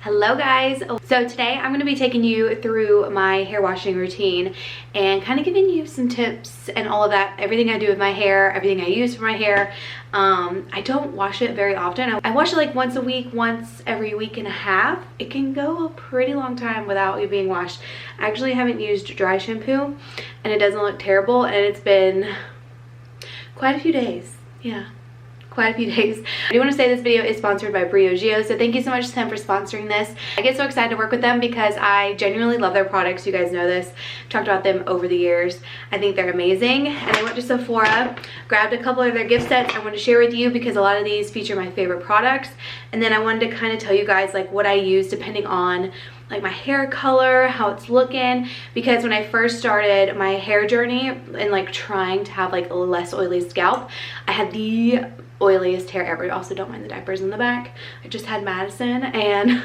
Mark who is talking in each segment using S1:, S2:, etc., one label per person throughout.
S1: Hello guys. So today I'm going to be taking you through my hair washing routine and kind of giving you some tips and all of that, everything I do with my hair, everything I use for my hair. I don't wash it very often. I wash it like once a week, once every week and a half. It can go a pretty long time without it being washed. I actually haven't used dry shampoo and it doesn't look terrible, and it's been quite a few days. Yeah. Quite a few days. I do want to say this video is sponsored by Briogeo, so thank you so much to them for sponsoring this. I get so excited to work with them because I genuinely love their products. You guys know this. I've talked about them over the years. I think they're amazing, and I went to Sephora, grabbed a couple of their gift sets I want to share with you because a lot of these feature my favorite products, and then I wanted to kind of tell you guys like what I use depending on like my hair color, how it's looking, because when I first started my hair journey and like trying to have like a less oily scalp, I had the oiliest hair ever. Also, don't mind the diapers in the back. I just had Madison and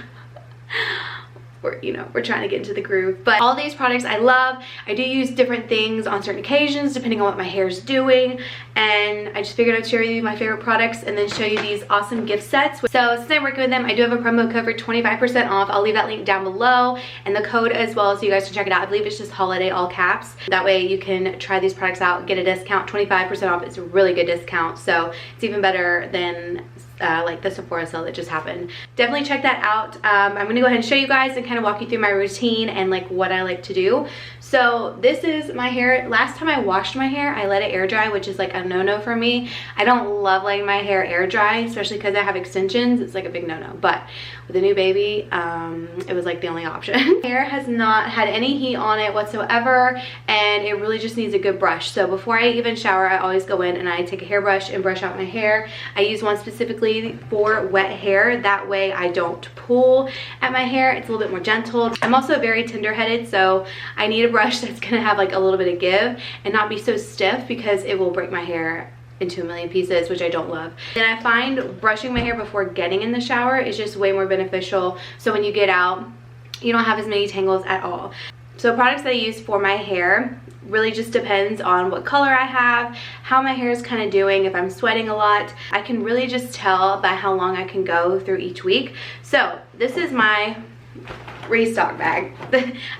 S1: we're trying to get into the groove. But all these products I love. I do use different things on certain occasions depending on what my hair is doing, and I just figured I'd share with you my favorite products and then show you these awesome gift sets. So since I'm working with them, I do have a promo code for 25% off. I'll leave that link down below and the code as well so you guys can check it out. I believe it's just holiday all caps. That way you can try these products out, get a discount. 25% off is a really good discount, so it's even better than like the Sephora sale that just happened. Definitely check that out. I'm gonna go ahead and show you guys and kind of walk you through my routine and like what I like to do. So this is my hair. Last time I washed my hair, I let it air dry, which is like a no-no for me. I don't love letting my hair air dry, especially because I have extensions. It's like a big no-no, but with a new baby, it was like the only option. Hair has not had any heat on it whatsoever, and it really just needs a good brush. So before I even shower, I always go in and I take a hairbrush and brush out my hair. I use one specifically for wet hair. That way I don't pull at my hair. It's a little bit more gentle. I'm also very tender-headed, so I need a brush that's gonna have like a little bit of give and not be so stiff because it will break my hair into a million pieces, which I don't love. And I find brushing my hair before getting in the shower is just way more beneficial, so when you get out you don't have as many tangles at all. So products that I use for my hair really just depends on what color I have, how my hair is kind of doing, if I'm sweating a lot. I can really just tell by how long I can go through each week. So this is my restock bag.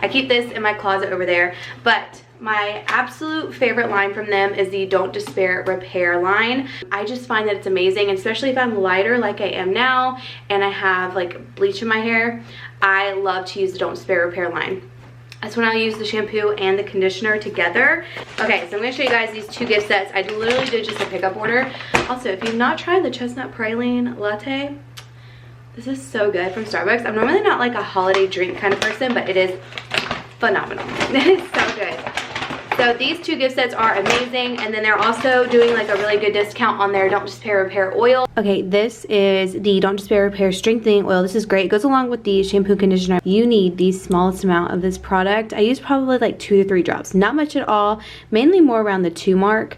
S1: I keep this in my closet over there, but my absolute favorite line from them is the Don't Despair Repair line. I just find that it's amazing, especially if I'm lighter like I am now and I have like bleach in my hair. I love to use the Don't Despair Repair line. That's when I'll use the shampoo and the conditioner together. Okay, so I'm gonna show you guys these two gift sets. I literally did just a pickup order. Also, if you've not tried the chestnut praline latte, this is so good from Starbucks. I'm normally not like a holiday drink kind of person, but it is phenomenal. It's so good. So these two gift sets are amazing, and then they're also doing like a really good discount on their Don't Despair Repair oil. Okay, this is the Don't Despair Repair strengthening oil. This is great. It goes along with the shampoo conditioner. You need the smallest amount of this product. I use probably like 2 to 3 drops. Not much at all, mainly more around the 2 mark.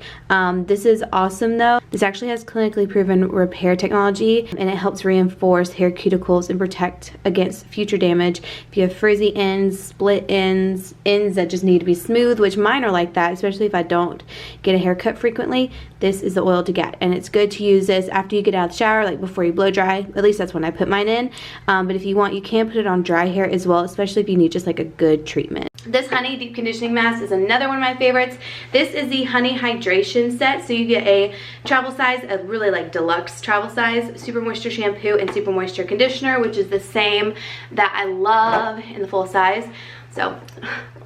S1: This is awesome though. This actually has clinically proven repair technology, and it helps reinforce hair cuticles and protect against future damage. If you have frizzy ends, split ends, ends that just need to be smooth, which mine are like that, especially if I don't get a haircut frequently, this is the oil to get. And it's good to use this after you get out of the shower, like before you blow dry. At least that's when I put mine in. But if you want, you can put it on dry hair as well, especially if you need just like a good treatment. This Honey Deep Conditioning Mask is another one of my favorites. This is the Honey Hydration Set. So you get a travel size, a really like deluxe travel size, Super Moisture Shampoo and Super Moisture Conditioner, which is the same that I love in the full size. So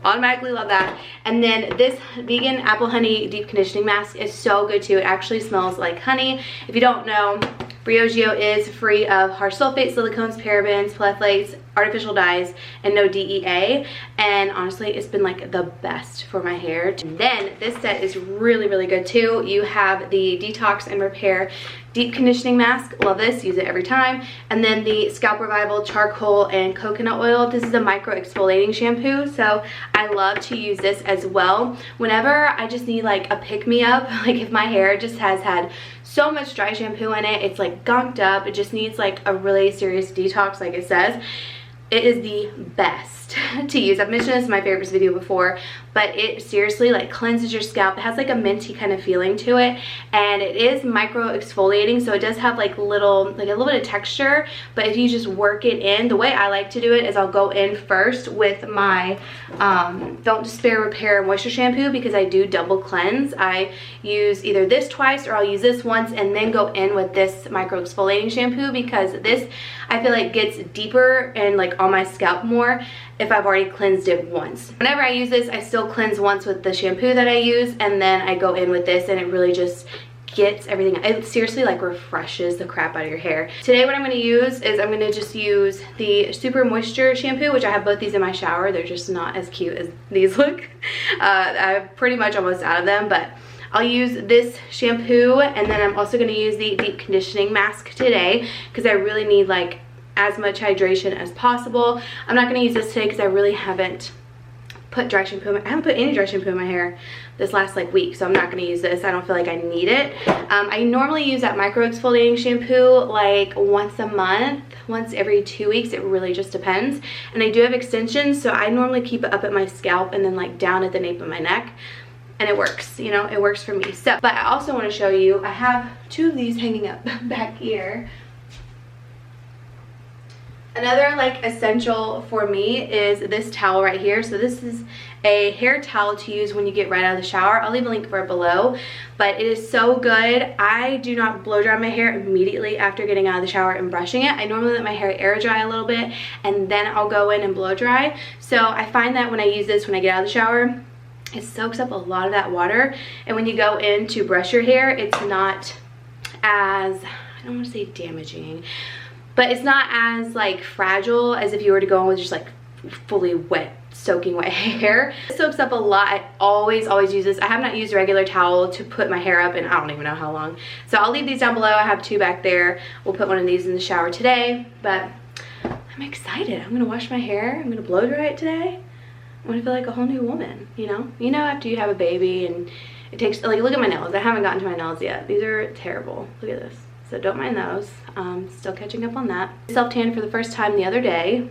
S1: automatically love that. And then this vegan apple honey deep conditioning mask is so good too. It actually smells like honey. If you don't know, Briogeo is free of harsh sulfates, silicones, parabens, phthalates, artificial dyes, and no DEA. And honestly, it's been like the best for my hair. And then this set is really, really good too. You have the Detox and Repair Deep Conditioning Mask. Love this, use it every time. And then the Scalp Revival Charcoal and Coconut Oil. This is a micro exfoliating shampoo, so I love to use this as well whenever I just need like a pick-me-up. Like if my hair just has had so much dry shampoo in it, it's like gunked up, it just needs like a really serious detox like it says. It is the best to use. I've mentioned this in my favorites video before, but it seriously like cleanses your scalp. It has like a minty kind of feeling to it, and it is micro exfoliating, so it does have like a little bit of texture. But if you just work it in, the way I like to do it is I'll go in first with my Don't Despair Repair Moisture Shampoo, because I do double cleanse. I use either this twice or I'll use this once and then go in with this micro exfoliating shampoo, because this I feel like gets deeper and like on my scalp more if I've already cleansed it once. Whenever I use this, I still cleanse once with the shampoo that I use, and then I go in with this, and it really just gets everything. It seriously like refreshes the crap out of your hair. Today what I'm going to use is I'm going to just use the Super Moisture shampoo, which I have both these in my shower. They're just not as cute as these look. I'm pretty much almost out of them, but I'll use this shampoo, and then I'm also going to use the deep conditioning mask today, because I really need like as much hydration as possible. I'm not going to use this today because I really haven't put dry shampoo I haven't put any dry shampoo in my hair this last like week, so I'm not going to use this. I don't feel like I need it. I normally use that micro exfoliating shampoo like once a month, once every 2 weeks. It really just depends. And I do have extensions, so I normally keep it up at my scalp and then like down at the nape of my neck, and it works, you know, it works for me. So, but I also want to show you, I have 2 of these hanging up back here. Another like essential for me is this towel right here. So this is a hair towel to use when you get right out of the shower. I'll leave a link for it below, but it is so good. I do not blow dry my hair immediately after getting out of the shower and brushing it. I normally let my hair air dry a little bit, and then I'll go in and blow dry. So I find that when I use this when I get out of the shower, it soaks up a lot of that water, and when you go in to brush your hair, it's not as, I don't want to say damaging, but it's not as like fragile as if you were to go in with just like fully wet, soaking wet hair. It soaks up a lot. I always use this. I have not used a regular towel to put my hair up in I don't even know how long. So I'll leave these down below. I have 2 back there. We'll put one of these in the shower today, but I'm excited. I'm gonna wash my hair. I'm gonna blow dry it today. I'm gonna feel like a whole new woman, you know? You know, after you have a baby and it takes, like, look at my nails. I haven't gotten to my nails yet. These are terrible. Look at this. So don't mind those. Still catching up on that. Self-tanned for the first time the other day.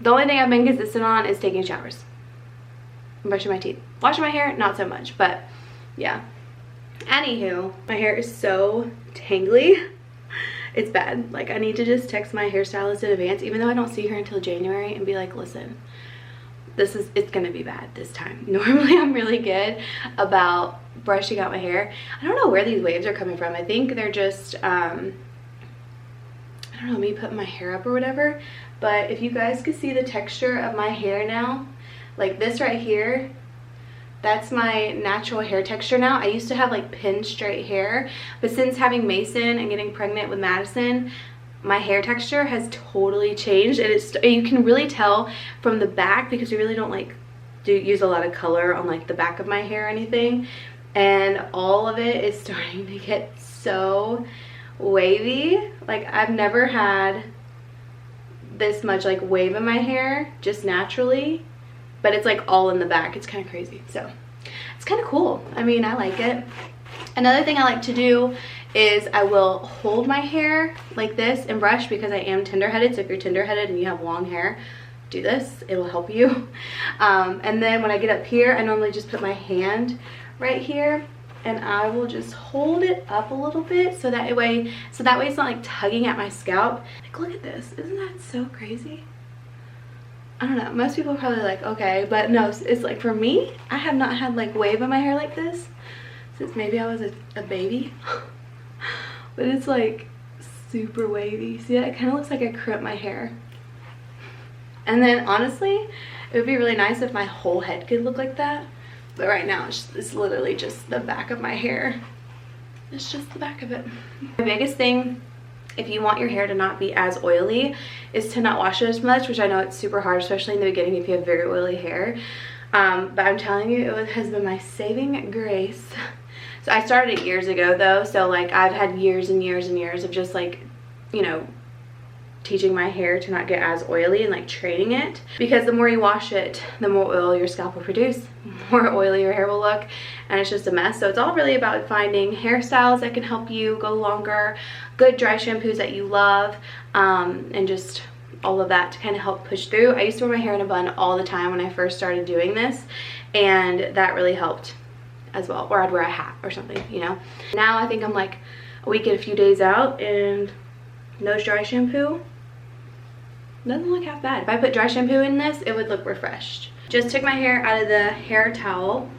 S1: The only thing I've been consistent on is taking showers and brushing my teeth. Washing my hair, not so much, but yeah. Anywho, my hair is so tangly. It's bad. Like, I need to just text my hairstylist in advance, even though I don't see her until January, and be like, listen, it's gonna be bad this time. Normally I'm really good about brushing out my hair. I don't know where these waves are coming from. I think they're just I don't know, me putting my hair up or whatever. But if you guys could see the texture of my hair now, like this right here, that's my natural hair texture now. I used to have like pin straight hair, but since having Mason and getting pregnant with Madison, my hair texture has totally changed, and you can really tell from the back, because we really don't like use a lot of color on like the back of my hair or anything, and all of it is starting to get so wavy. Like, I've never had this much like wave in my hair just naturally, but it's like all in the back. It's kind of crazy. So it's kind of cool. I mean, I like it. Another thing I like to do is I will hold my hair like this and brush, because I am tender-headed. So if you're tender-headed and you have long hair, do this. It'll help you. And then when I get up here, I normally just put my hand right here, and I will just hold it up a little bit so that way it's not like tugging at my scalp. Like, look at this. Isn't that so crazy? I don't know. Most people are probably like, okay, but no, it's like, for me, I have not had like wave in my hair like this since maybe I was a baby. But it's like super wavy. See, it kind of looks like I crimped my hair. And then honestly, it would be really nice if my whole head could look like that. But right now, it's literally just the back of my hair. It's just the back of it. The biggest thing, if you want your hair to not be as oily, is to not wash it as much, which I know it's super hard, especially in the beginning if you have very oily hair. But I'm telling you, it has been my saving grace. So I started it years ago though, so like I've had years and years and years of just like, you know, teaching my hair to not get as oily and like training it, because the more you wash it, the more oil your scalp will produce, the more oily your hair will look, and it's just a mess. So it's all really about finding hairstyles that can help you go longer, good dry shampoos that you love, and just all of that to kind of help push through. I used to wear my hair in a bun all the time when I first started doing this, and that really helped as well. Or I'd wear a hat or something, you know. Now I think I'm like a week and a few days out, and nose dry shampoo doesn't look half bad. If I put dry shampoo in this, it would look refreshed. Just took my hair out of the hair towel,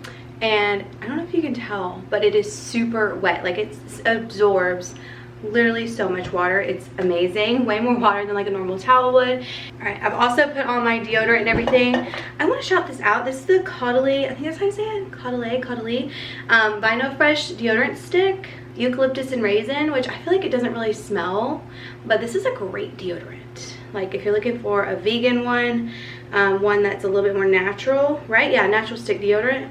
S1: and I don't know if you can tell, but it is super wet. Like, it absorbs literally so much water. It's amazing. Way more water than like a normal towel would. All right, I've also put on my deodorant and everything. I want to shout this out. This is the Caudalie, I think that's how you say it, Caudalie Vino Fresh deodorant stick, eucalyptus and raisin, which I feel like it doesn't really smell, but this is a great deodorant. Like, if you're looking for a vegan one, one that's a little bit more natural, right? Yeah, natural stick deodorant,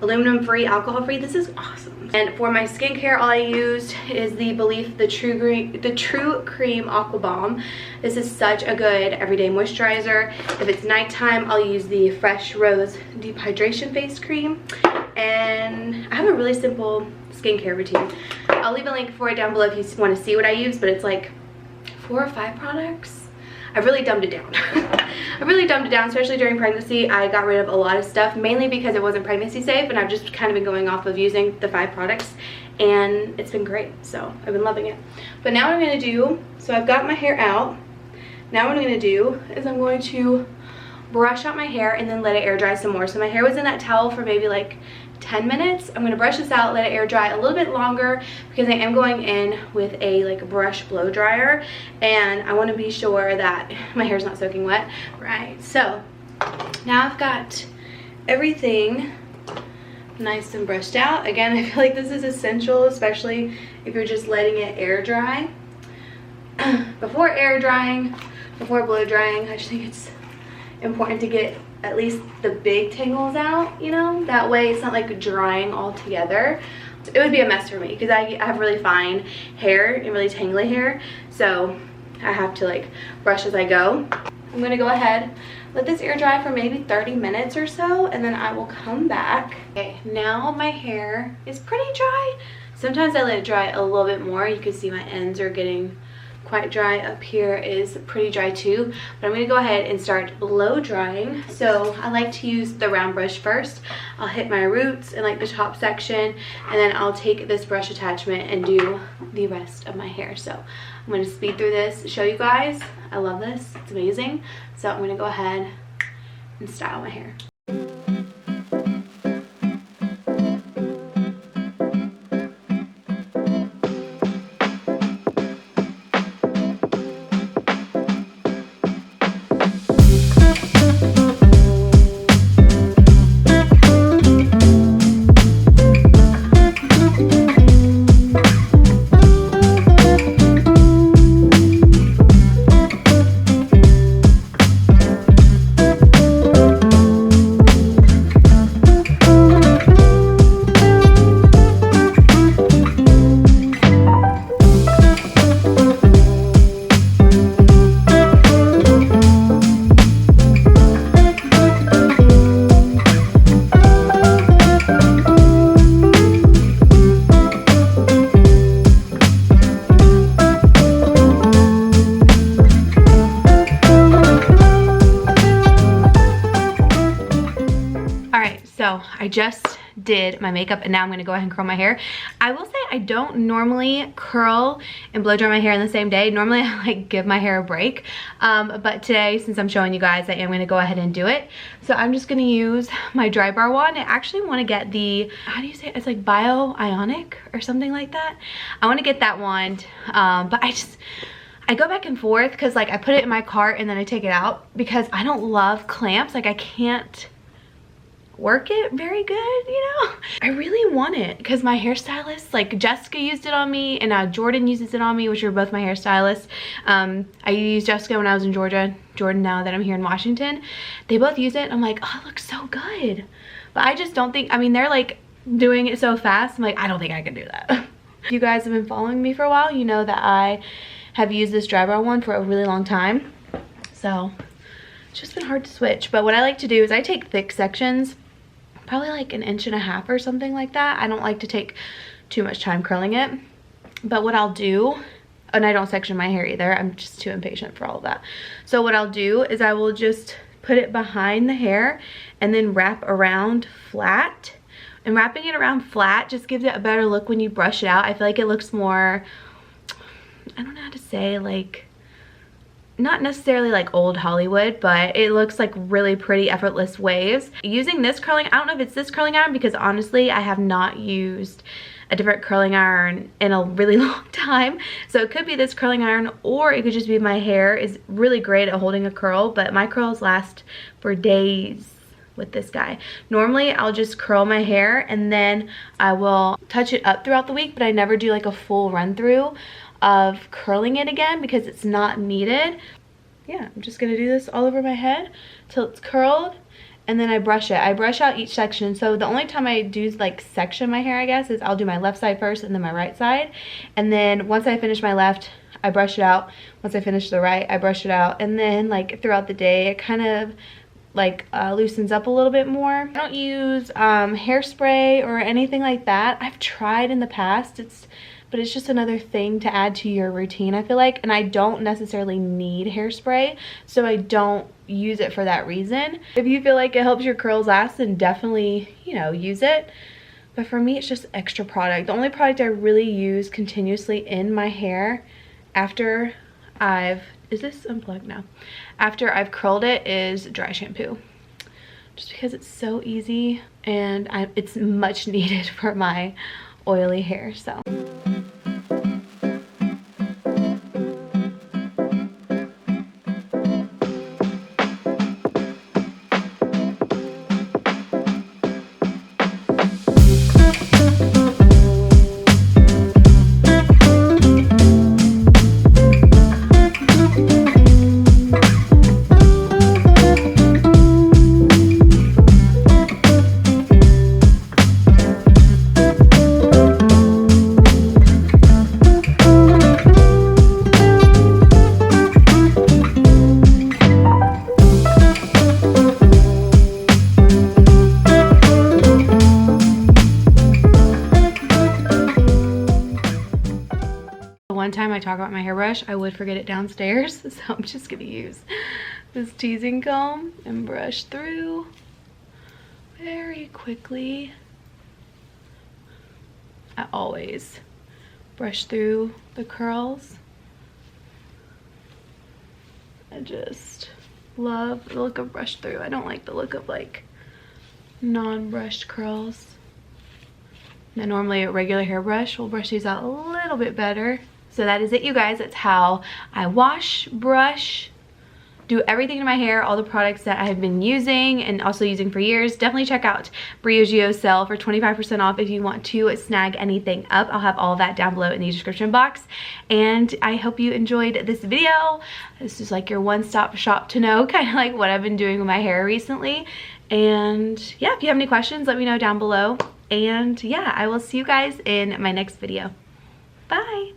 S1: aluminum free, alcohol free. This is awesome. And for my skincare, all I used is the Belief the True Cream Aqua Balm. This is such a good everyday moisturizer. If it's nighttime, I'll use the Fresh Rose Deep Hydration Face Cream. And I have a really simple skincare routine. I'll leave a link for it down below if you want to see what I use, but it's like 4 or 5 products. I've really dumbed it down. I really dumbed it down, especially during pregnancy. I got rid of a lot of stuff, mainly because it wasn't pregnancy safe, and I've just kind of been going off of using the 5 products, and it's been great. So I've been loving it. But now what I'm going to do, so I've got my hair out. Now what I'm going to do is I'm going to brush out my hair and then let it air dry some more. So my hair was in that towel for maybe like 10 minutes. I'm going to brush this out, let it air dry a little bit longer, because I am going in with a like brush blow dryer, and I want to be sure that my hair's not soaking wet. Right, so now I've got everything nice and brushed out. Again, I feel like this is essential, especially if you're just letting it air dry. Before air drying, before blow drying, I just think it's important to get at least the big tangles out, you know, that way it's not like drying all together. It would be a mess for me because I have really fine hair and really tangly hair, so I have to like brush as I go. I'm gonna go ahead, let this air dry for maybe 30 minutes or so, and then I will come back. Okay, now my hair is pretty dry. Sometimes I let it dry a little bit more. You can see my ends are getting quite dry. Up here is pretty dry too, but I'm going to go ahead and start blow drying. So I like to use the round brush first. I'll hit my roots and like the top section, and then I'll take this brush attachment and do the rest of my hair. So I'm going to speed through this, show you guys. I love this, it's amazing. So I'm going to go ahead and style my hair. So I just did my makeup, and now I'm going to go ahead and curl my hair. I will say I don't normally curl and blow dry my hair in the same day. Normally I like give my hair a break, but today, since I'm showing you guys, I am going to go ahead and do it. So I'm just going to use my dry bar wand. I actually want to get the, how do you say it? It's like Bio-Ionic or something like that. I want to get that wand, but I go back and forth because like I put it in my cart and then I take it out because I don't love clamps. Like I can't work it very good, you know. I really want it because my hairstylist, like Jessica used it on me, and now Jordan uses it on me, which are both my hairstylists. I used Jessica when I was in Georgia, Jordan now that I'm here in Washington. They both use it. I'm like, oh, it looks so good. But I just don't think, I mean, they're like doing it so fast. I'm like, I don't think I can do that. If you guys have been following me for a while, you know that I have used this dry bar one for a really long time. So it's just been hard to switch. But what I like to do is I take thick sections, probably like 1.5 inches or something like that. I don't like to take too much time curling it. But what I'll do And I don't section my hair either. I'm just too impatient for all of that. So what I'll do is I will just put it behind the hair and then wrap around flat. And wrapping it around flat just gives it a better look when you brush it out. I feel like it looks more, I don't know how to say, like, not necessarily like old Hollywood, but it looks like really pretty effortless waves. Using this curling, I don't know if it's this curling iron, because honestly I have not used a different curling iron in a really long time. So it could be this curling iron, or it could just be my hair is really great at holding a curl, but my curls last for days with this guy. Normally I'll just curl my hair and then I will touch it up throughout the week, but I never do like a full run through of curling it again because it's not needed. Yeah, I'm just gonna do this all over my head till it's curled, and then I brush it. I brush out each section. So the only time I do like section my hair, I guess, is I'll do my left side first and then my right side. And then once I finish my left, I brush it out. Once I finish the right, I brush it out. And then like throughout the day, it kind of like loosens up a little bit more. I don't use hairspray or anything like that. I've tried in the past, but it's just another thing to add to your routine, I feel like. And I don't necessarily need hairspray, so I don't use it for that reason. If you feel like it helps your curls last, then definitely, you know, use it. But for me, it's just extra product. The only product I really use continuously in my hair after is this unplugged now? After I've curled it is dry shampoo. Just because it's so easy and it's much needed for my oily hair, so. One time I talk about my hairbrush, I would forget it downstairs, so I'm just gonna use this teasing comb and brush through very quickly. I always brush through the curls. I just love the look of brush through. I don't like the look of like non-brushed curls. Now normally a regular hairbrush will brush these out a little bit better. So that is it, you guys. That's how I wash, brush, do everything to my hair, all the products that I have been using and also using for years. Definitely check out Briogeo sale for 25% off if you want to snag anything up. I'll have all of that down below in the description box. And I hope you enjoyed this video. This is like your one-stop shop to know kind of like what I've been doing with my hair recently. And yeah, if you have any questions, let me know down below. And yeah, I will see you guys in my next video. Bye.